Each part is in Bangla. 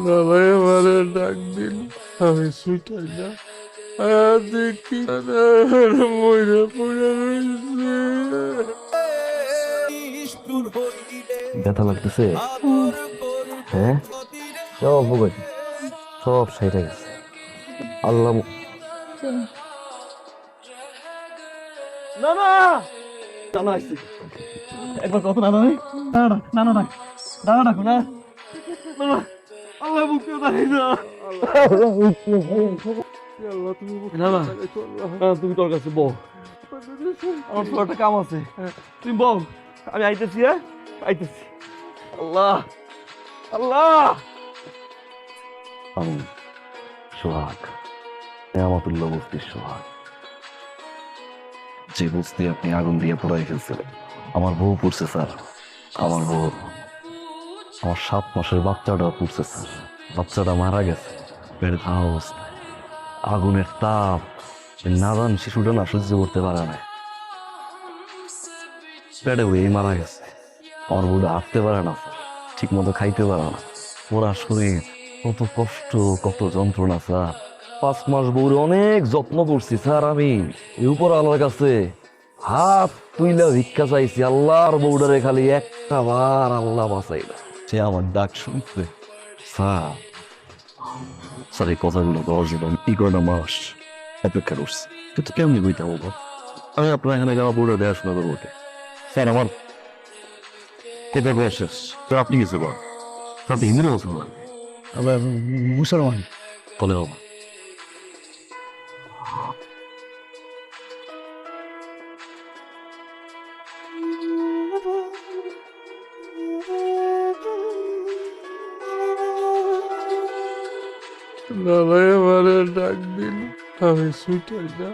দাদাই আমারে ডাক দিল, আমি ছুটাই না দেখি মইরা পড়ে ব্যথা লাগতেছে? হ্যাঁ, সব ভোগ সব সেরে গেছে। আল্লাহ নানা নানা আসছি। একবার কত নানা নেই নানা নানা ডাক নানা ডাকো না নানা। আল্লাহ মুক্তি দাঁড়িয়ে না। তুমি তোর কাছে বল, আমার তো একটা কাম আছে। তুমি বল, আমি আইতেছি। হ্যাঁ আইতেছি। আল্লাহ আল্লাহ। আমি সোহাগ, নেয়ামতুল্লাহ বস্তির সোহাগ, যে বস্তি আপনি আগুন দিয়ে পোড়াই ফেলছিলেন। আমার বউ পড়ছে স্যার, আমার বউ, আমার 7 মাসের বাচ্চাটা পড়ছে স্যার। বাচ্চাটা মারা গেছে পেটে খাওয়া অবস্থায়। আগুনের তাপ নাদান শিশুটা না সহ্য করতে পারে না, পেটে হয়েই মারা গেছে। আমার বউটা হাঁটতে পারে না, ঠিক মতো খাইতে পারে না। ওরা শরীর কত কষ্ট, কত যন্ত্রণা স্যার। 5 মাস বউরে অনেক যত্ন করছি স্যার আমি। এই উপর আল্লাহর কাছে হাত তুইলা ভিক্ষা চাইছি, আল্লাহর বউডারে খালি একটা বার আল্লাহ বাঁচাই না। সে আমার ডাক শুনছে স্যার। স্যার এই কথাগুলো 10 দিন 11 মাস অপেক্ষা করছি, কিন্তু কেমনি বইতে বলবো? আমি আপনার এখানে আমার বউটা দেখাশোনা করবো স্যার। আমার এটা শেষ তো আপনি কিছু বল। আপনি হিন্দিতে বলছেন না? মুসলমান বলে বাবা। দাদাই আমারে ডাক দিল, আমি ছুটাই না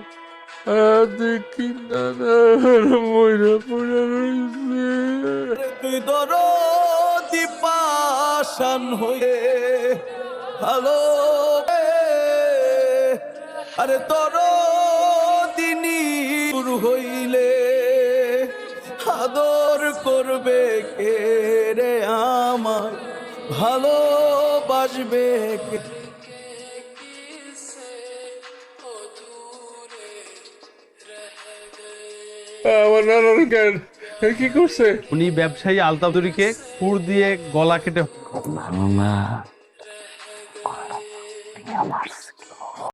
দেখি দাদা মইরা পড়ে রয়েছে। তুই দরদি পাশান হয়ে ভালো, আরে তোর দিনই শুরু হইলে আদর করবে কে রে আমার, ভালোবাসবে কে? আমার নানার জ্ঞান কি করছে? উনি ব্যবসায়ী আলতাদুরিকে খুর দিয়ে গলা কেটে না